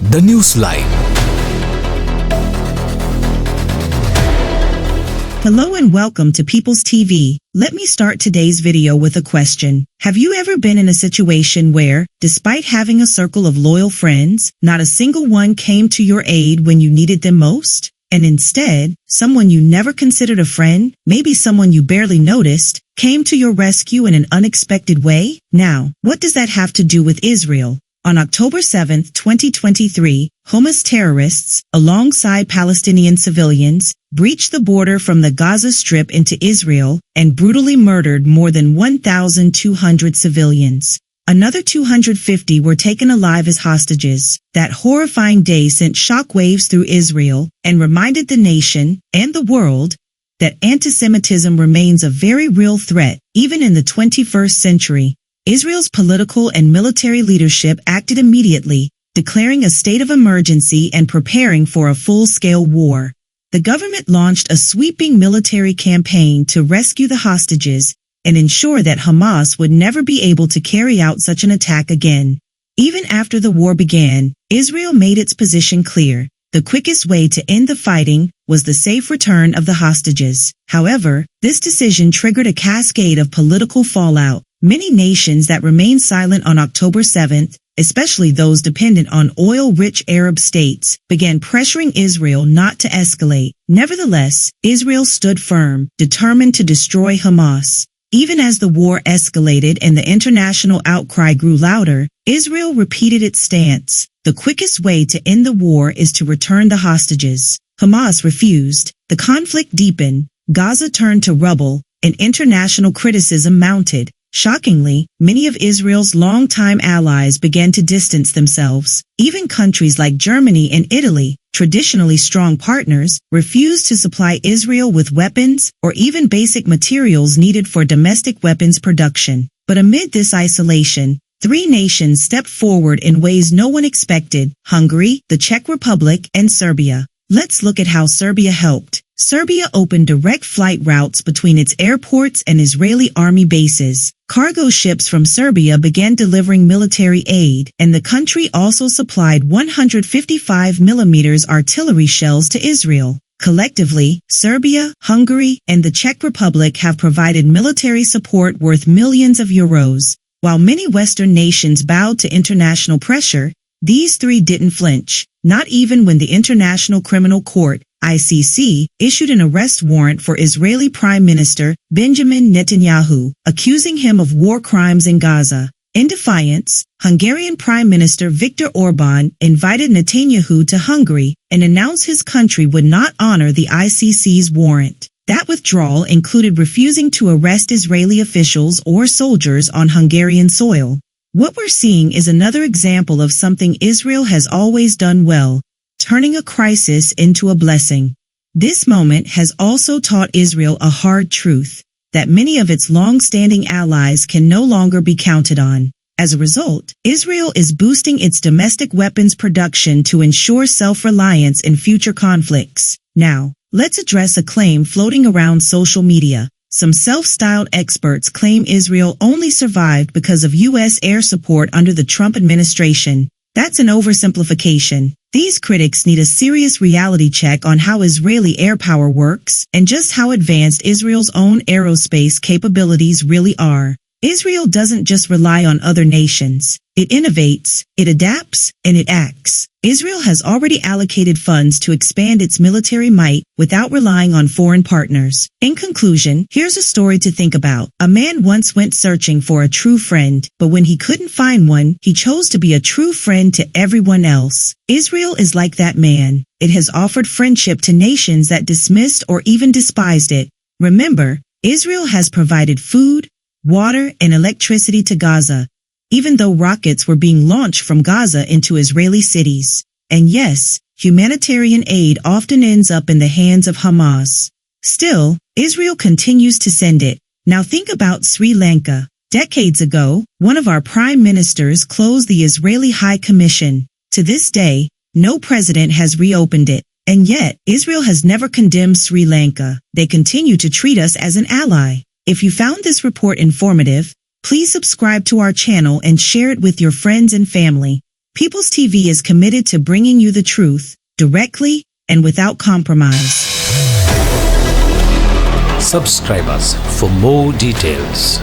The Newsline. Hello and welcome to People's TV. Let me start today's video with a question. Have you ever been in a situation where, despite having a circle of loyal friends, not a single one came to your aid when you needed them most? And instead, someone you never considered a friend, maybe someone you barely noticed, came to your rescue in an unexpected way? Now, what does that have to do with Israel? On October 7, 2023, Hamas terrorists, alongside Palestinian civilians, breached the border from the Gaza Strip into Israel and brutally murdered more than 1,200 civilians. Another 250 were taken alive as hostages. That horrifying day sent shockwaves through Israel and reminded the nation and the world that anti-Semitism remains a very real threat, even in the 21st century. Israel's political and military leadership acted immediately, declaring a state of emergency and preparing for a full-scale war. The government launched a sweeping military campaign to rescue the hostages and ensure that Hamas would never be able to carry out such an attack again. Even after the war began, Israel made its position clear. The quickest way to end the fighting was the safe return of the hostages. However, this decision triggered a cascade of political fallout. Many nations that remained silent on October 7th, especially those dependent on oil-rich Arab states, began pressuring Israel not to escalate. Nevertheless, Israel stood firm, determined to destroy Hamas. Even as the war escalated and the international outcry grew louder, Israel repeated its stance. The quickest way to end the war is to return the hostages. Hamas refused. The conflict deepened. Gaza turned to rubble, and international criticism mounted. Shockingly, many of Israel's longtime allies began to distance themselves. Even countries like Germany and Italy, traditionally strong partners, refused to supply Israel with weapons or even basic materials needed for domestic weapons production. But amid this isolation, three nations stepped forward in ways no one expected: Hungary, the Czech Republic, and Serbia. Let's look at how Serbia helped. Serbia opened direct flight routes between its airports and Israeli army bases. Cargo ships from Serbia began delivering military aid, and the country also supplied 155mm artillery shells to Israel. Collectively, Serbia, Hungary, and the Czech Republic have provided military support worth millions of euros. While many Western nations bowed to international pressure, these three didn't flinch, not even when the International Criminal Court, ICC, issued an arrest warrant for Israeli Prime Minister Benjamin Netanyahu, accusing him of war crimes in Gaza. In defiance, Hungarian Prime Minister Viktor Orban invited Netanyahu to Hungary and announced his country would not honor the ICC's warrant. That withdrawal included refusing to arrest Israeli officials or soldiers on Hungarian soil. What we're seeing is another example of something Israel has always done well: turning a crisis into a blessing. This moment has also taught Israel a hard truth, that many of its long-standing allies can no longer be counted on. As a result, Israel is boosting its domestic weapons production to ensure self-reliance in future conflicts. Now, let's address a claim floating around social media. Some self-styled experts claim Israel only survived because of U.S. air support under the Trump administration. That's an oversimplification. These critics need a serious reality check on how Israeli air power works and just how advanced Israel's own aerospace capabilities really are. Israel doesn't just rely on other nations. It innovates, it adapts, and it acts. Israel has already allocated funds to expand its military might without relying on foreign partners. In conclusion, here's a story to think about. A man once went searching for a true friend, but when he couldn't find one, he chose to be a true friend to everyone else. Israel is like that man. It has offered friendship to nations that dismissed or even despised it. Remember, Israel has provided food, water, and electricity to Gaza, even though rockets were being launched from Gaza into Israeli cities. And yes, humanitarian aid often ends up in the hands of Hamas. Still, Israel continues to send it. Now think about Sri Lanka. Decades ago, one of our prime ministers closed the Israeli High Commission. To this day, no president has reopened it. And yet, Israel has never condemned Sri Lanka. They continue to treat us as an ally. If you found this report informative, please subscribe to our channel and share it with your friends and family. People's TV is committed to bringing you the truth, directly and without compromise. Subscribe us for more details.